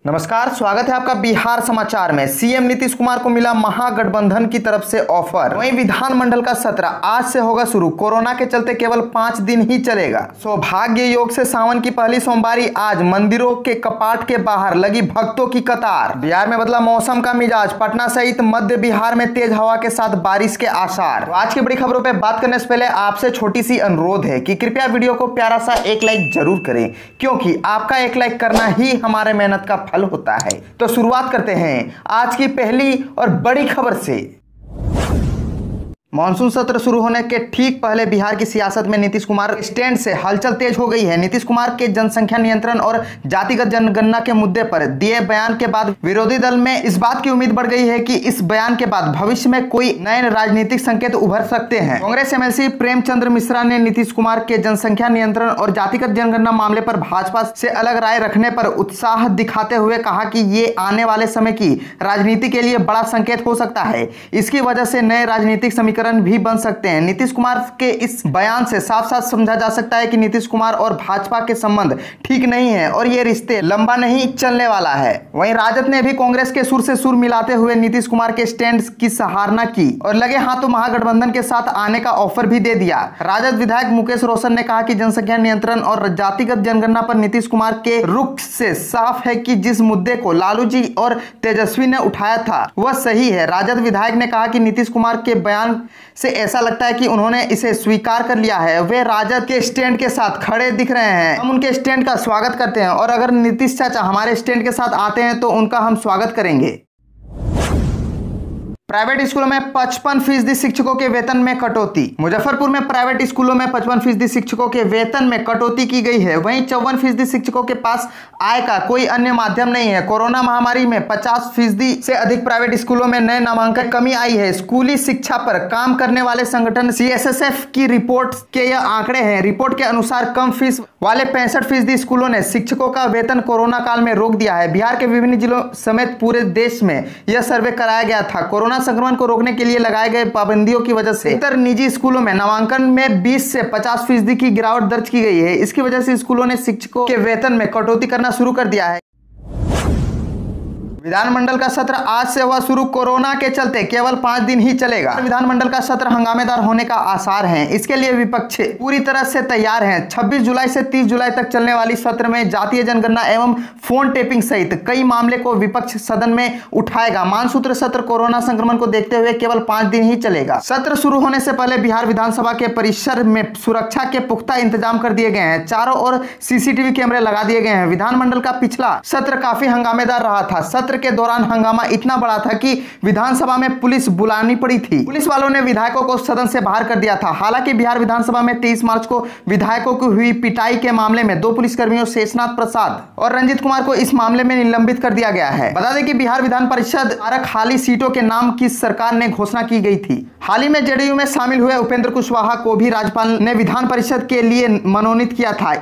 नमस्कार, स्वागत है आपका बिहार समाचार में। सीएम नीतीश कुमार को मिला महागठबंधन की तरफ से ऑफर। वहीं विधानमंडल का सत्र आज से होगा शुरू। कोरोना के चलते केवल 5 दिन ही चलेगा। सौभाग्य योग से सावन की पहली सोमवारी आज। मंदिरों के कपाट के बाहर लगी भक्तों की कतार। बिहार में बदला मौसम का मिजाज। पटना सहित मध्य बिहार में तेज हवा के साथ बारिश के आसार। तो आज की बड़ी खबरों पर बात करने से पहले आपसे छोटी सी अनुरोध है कि कृपया वीडियो को प्यारा सा एक लाइक जरूर करें, क्योंकि आपका एक लाइक करना ही हमारे मेहनत का होता है। तो शुरुआत करते हैं आज की पहली और बड़ी खबर से। मानसून सत्र शुरू होने के ठीक पहले बिहार की सियासत में नीतीश कुमार स्टैंड से हलचल तेज हो गई है। नीतीश कुमार के जनसंख्या नियंत्रण और जातिगत जनगणना के मुद्दे पर दिए बयान के बाद विरोधी दल में इस बात की उम्मीद बढ़ गई है कि इस बयान के बाद भविष्य में कोई नए राजनीतिक संकेत उभर सकते हैं। कांग्रेस एमएलसी प्रेमचंद्र मिश्रा ने नीतीश कुमार के जनसंख्या नियंत्रण और जातिगत जनगणना मामले पर भाजपा से अलग राय रखने पर उत्साह दिखाते हुए कहा कि ये आने वाले समय की राजनीति के लिए बड़ा संकेत हो सकता है। इसकी वजह से नए राजनीतिक समीकरण भी बन सकते हैं। नीतीश कुमार के इस बयान से साफ साफ समझा जा सकता है कि नीतीश कुमार और भाजपा के संबंध ठीक नहीं है और ये रिश्ते लंबा नहीं चलने वाला है। वहीं राजद ने भी कांग्रेस के सुर से सुर मिलाते हुए नीतीश कुमार के स्टैंड की सराहना की और लगे हाथों महागठबंधन के साथ आने का ऑफर भी दे दिया। राजद विधायक मुकेश रोशन ने कहा कि जनसंख्या नियंत्रण और जातिगत जनगणना पर नीतीश कुमार के रुख से साफ है कि जिस मुद्दे को लालू जी और तेजस्वी ने उठाया था वह सही है। राजद विधायक ने कहा कि नीतीश कुमार के बयान से ऐसा लगता है कि उन्होंने इसे स्वीकार कर लिया है। वे राजद के स्टैंड के साथ खड़े दिख रहे हैं। हम उनके स्टैंड का स्वागत करते हैं और अगर नीतीश चाचा हमारे स्टैंड के साथ आते हैं तो उनका हम स्वागत करेंगे। प्राइवेट स्कूलों में 55% शिक्षकों के वेतन में कटौती। मुजफ्फरपुर में प्राइवेट स्कूलों में 55% शिक्षकों के वेतन में कटौती की गई है। वहीं 54% शिक्षकों के पास आय का कोई अन्य माध्यम नहीं है। कोरोना महामारी में 50% से अधिक प्राइवेट स्कूलों में नए नामांकन कमी आई है। स्कूली शिक्षा पर काम करने वाले संगठन CSSF की रिपोर्ट के यह आंकड़े हैं। रिपोर्ट के अनुसार कम फीस वाले 65% स्कूलों ने शिक्षकों का वेतन कोरोना काल में रोक दिया है। बिहार के विभिन्न जिलों समेत पूरे देश में यह सर्वे कराया गया था। कोरोना संक्रमण को रोकने के लिए लगाए गए पाबंदियों की वजह से इतर निजी स्कूलों में नामांकन में 20 से 50% की गिरावट दर्ज की गई है। इसकी वजह से स्कूलों ने शिक्षकों के वेतन में कटौती करना शुरू कर दिया है। विधानमंडल का सत्र आज से हुआ शुरू। कोरोना के चलते केवल 5 दिन ही चलेगा। विधानमंडल का सत्र हंगामेदार होने का आसार है। इसके लिए विपक्ष पूरी तरह से तैयार हैं। 26 जुलाई से 30 जुलाई तक चलने वाली सत्र में जातीय जनगणना एवं फोन टेपिंग सहित कई मामले को विपक्ष सदन में उठाएगा। मानसूत्र सत्र कोरोना संक्रमण को देखते हुए केवल 5 दिन ही चलेगा। सत्र शुरू होने से पहले बिहार विधानसभा के परिसर में सुरक्षा के पुख्ता इंतजाम कर दिए गए हैं। चारों ओर CCTV कैमरे लगा दिए गए हैं। विधानमंडल का पिछला सत्र काफी हंगामेदार रहा था। सत्र के दौरान हंगामा इतना बड़ा था कि विधानसभा में पुलिस बुलानी पड़ी थी। पुलिस वालों ने विधायकों को सदन से बाहर कर दिया था। हालांकि बिहार विधानसभा में 23 मार्च को विधायकों की हुई पिटाई के मामले में 2 पुलिसकर्मियों शेषनाथ प्रसाद और रंजित कुमार को इस मामले में निलंबित कर दिया गया है। बता दें कि बिहार विधान परिषद 12 खाली सीटों के नाम की सरकार ने घोषणा की गई थी। हाल ही में JDU में शामिल हुए उपेंद्र कुशवाहा को भी राज्यपाल ने विधान परिषद के लिए मनोनीत किया था।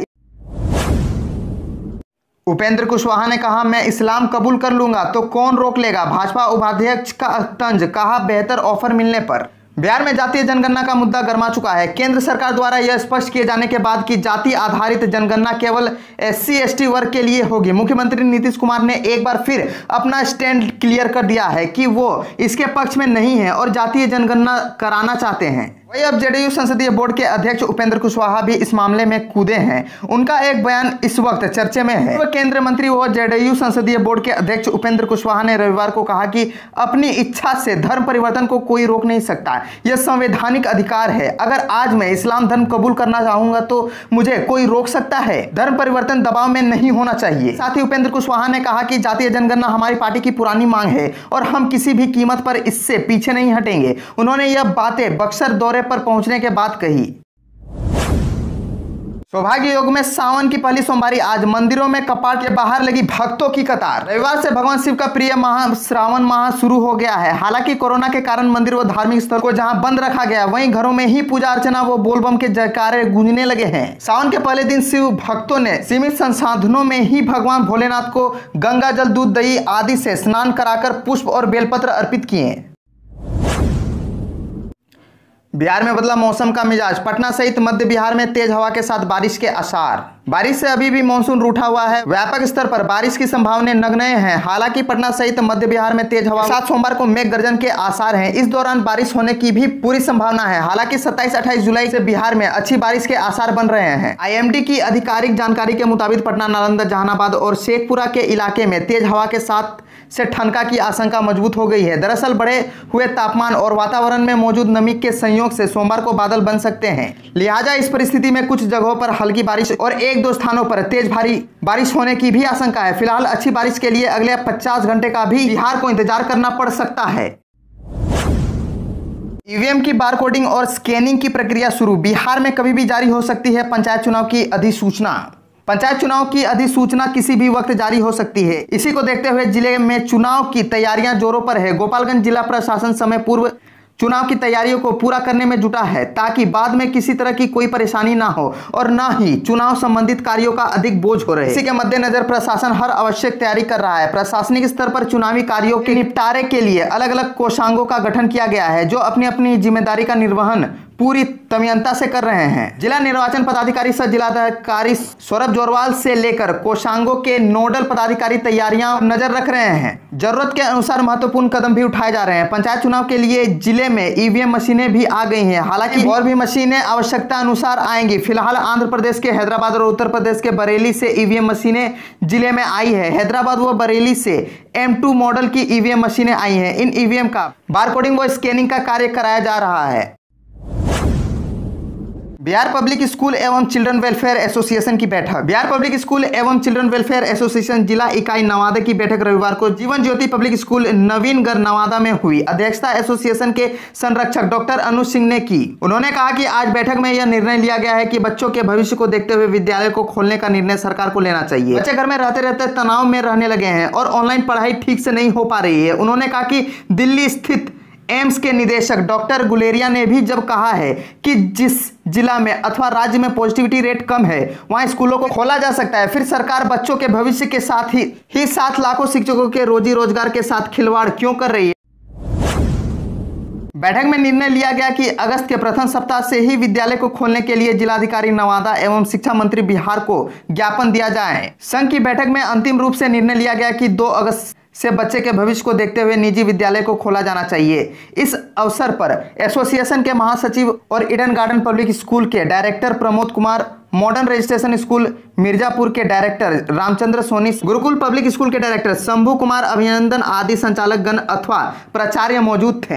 उपेंद्र कुशवाहा ने कहा, मैं इस्लाम कबूल कर लूंगा तो कौन रोक लेगा। भाजपा उपाध्यक्ष का तंज, कहा बेहतर ऑफर मिलने पर। बिहार में जातीय जनगणना का मुद्दा गर्मा चुका है। केंद्र सरकार द्वारा यह स्पष्ट किए जाने के बाद कि जाति आधारित जनगणना केवल SC/ST वर्ग के लिए होगी, मुख्यमंत्री नीतीश कुमार ने एक बार फिर अपना स्टैंड क्लियर कर दिया है कि वो इसके पक्ष में नहीं है और जातीय जनगणना कराना चाहते हैं। वही अब JDU संसदीय बोर्ड के अध्यक्ष उपेंद्र कुशवाहा भी इस मामले में कूदे हैं। उनका एक बयान इस वक्त चर्चे में है। वह केंद्रीय मंत्री व JDU संसदीय बोर्ड के अध्यक्ष उपेंद्र कुशवाहा ने रविवार को कहा कि अपनी इच्छा से धर्म परिवर्तन को कोई रोक नहीं सकता। यह संवैधानिक अधिकार है। अगर आज मैं इस्लाम धर्म कबूल करना चाहूंगा तो मुझे कोई रोक सकता है। धर्म परिवर्तन दबाव में नहीं होना चाहिए। साथ ही उपेंद्र कुशवाहा ने कहा कि जातीय जनगणना हमारी पार्टी की पुरानी मांग है और हम किसी भी कीमत पर इससे पीछे नहीं हटेंगे। उन्होंने यह बातें बक्सर दौरे पर पहुंचने के बाद कही। सौभाग्य योग में सावन की पहली सोमवारी आज। मंदिरों में कपाट के बाहर लगी भक्तों की कतार। रविवार से भगवान शिव का प्रिय श्रावण माह शुरू हो गया है। हालांकि कोरोना के कारण मंदिर व धार्मिक स्थल को जहां बंद रखा गया, वहीं घरों में ही पूजा अर्चना व बोलबम के जयकारे गूंजने लगे हैं। सावन के पहले दिन शिव भक्तों ने सीमित संसाधनों में ही भगवान भोलेनाथ को गंगा जल, दूध, दही आदि से स्नान कराकर पुष्प और बेलपत्र अर्पित किए। बिहार में बदला मौसम का मिजाज। पटना सहित मध्य बिहार में तेज हवा के साथ बारिश के आसार। बारिश से अभी भी मानसून रूठा हुआ है। व्यापक स्तर पर बारिश की संभावनाएं नगण्य हैं। हालांकि पटना सहित मध्य बिहार में तेज हवा के साथ सोमवार को मेघ गर्जन के आसार हैं। इस दौरान बारिश होने की भी पूरी संभावना है। हालांकि 27-28 जुलाई से बिहार में अच्छी बारिश के आसार बन रहे हैं। IMD की आधिकारिक जानकारी के मुताबिक पटना, नालंदा, जहानाबाद और शेखपुरा के इलाके में तेज हवा के साथ से ठनका की आशंका मजबूत हो गई है। दरअसल बढ़े हुए तापमान और वातावरण में मौजूद नमी के संयोग से सोमवार को बादल बन सकते हैं। लिहाजा इस परिस्थिति में कुछ जगहों पर हल्की बारिश और 1-2 स्थानों पर तेज भारी बारिश होने की भी आशंका है। फिलहाल अच्छी बारिश के लिए अगले 50 घंटे का भी बिहार को इंतजार करना पड़ सकता है। ईवीएम की बारकोडिंग और स्कैनिंग की प्रक्रिया शुरू। बिहार में कभी भी जारी हो सकती है पंचायत चुनाव की अधिसूचना। पंचायत चुनाव की अधिसूचना किसी भी वक्त जारी हो सकती है। इसी को देखते हुए जिले में चुनाव की तैयारियां जोरों पर है। गोपालगंज जिला प्रशासन समय पूर्व चुनाव की तैयारियों को पूरा करने में जुटा है, ताकि बाद में किसी तरह की कोई परेशानी ना हो और ना ही चुनाव संबंधित कार्यों का अधिक बोझ हो रहे। इसी के मद्देनजर प्रशासन हर आवश्यक तैयारी कर रहा है। प्रशासनिक स्तर पर चुनावी कार्यों के निपटारे के लिए अलग अलग कोषांगों का गठन किया गया है, जो अपनी अपनी जिम्मेदारी का निर्वहन पूरी तमियनता से कर रहे हैं। जिला निर्वाचन पदाधिकारी सह जिलाधिकारी सौरभ जोरवाल से लेकर कोषांगों के नोडल पदाधिकारी तैयारियां नजर रख रहे हैं। जरूरत के अनुसार महत्वपूर्ण कदम भी उठाए जा रहे हैं। पंचायत चुनाव के लिए जिले में ईवीएम मशीनें भी आ गई हैं। हालांकि और भी मशीनें आवश्यकता अनुसार आएंगी। फिलहाल आंध्र प्रदेश के हैदराबाद और उत्तर प्रदेश के बरेली से ईवीएम मशीनें जिले में आई है। हैदराबाद व बरेली से M2 मॉडल की ईवीएम मशीनें आई हैं। इन ईवीएम का बारकोडिंग व स्कैनिंग का कार्य कराया जा रहा है। बिहार पब्लिक स्कूल एवं चिल्ड्रन वेलफेयर एसोसिएशन की बैठक। बिहार पब्लिक स्कूल एवं चिल्ड्रन वेलफेयर एसोसिएशन जिला इकाई नवादा की बैठक रविवार को जीवन ज्योति पब्लिक स्कूल नवीनगढ़ नवादा में हुई। अध्यक्षता एसोसिएशन के संरक्षक डॉक्टर अनुज सिंह ने की। उन्होंने कहा कि आज बैठक में यह निर्णय लिया गया है कि बच्चों के भविष्य को देखते हुए विद्यालय को खोलने का निर्णय सरकार को लेना चाहिए। बच्चे घर में रहते रहते तनाव में रहने लगे हैं और ऑनलाइन पढ़ाई ठीक से नहीं हो पा रही है। उन्होंने कहा कि दिल्ली स्थित एम्स के निदेशक डॉक्टर गुलेरिया ने भी जब कहा है कि जिस जिला में अथवा राज्य में पॉजिटिविटी रेट कम है वहां स्कूलों को खोला जा सकता है, फिर सरकार बच्चों के भविष्य के साथ ही 7 लाखों शिक्षकों के रोजी रोजगार के साथ खिलवाड़ क्यों कर रही है। बैठक में निर्णय लिया गया कि अगस्त के प्रथम सप्ताह से ही विद्यालय को खोलने के लिए जिलाधिकारी नवादा एवं शिक्षा मंत्री बिहार को ज्ञापन दिया जाए। संघ की बैठक में अंतिम रूप से निर्णय लिया गया कि 2 अगस्त से बच्चे के भविष्य को देखते हुए निजी विद्यालय को खोला जाना चाहिए। इस अवसर पर एसोसिएशन के महासचिव और ईडन गार्डन पब्लिक स्कूल के director Pramod Kumar, modern registration school Mirzapur के director Ramchandra Soni, Gurukul public school के डायरेक्टर शंभू कुमार, अभिनंदन आदि संचालक गण अथवा प्राचार्य मौजूद थे।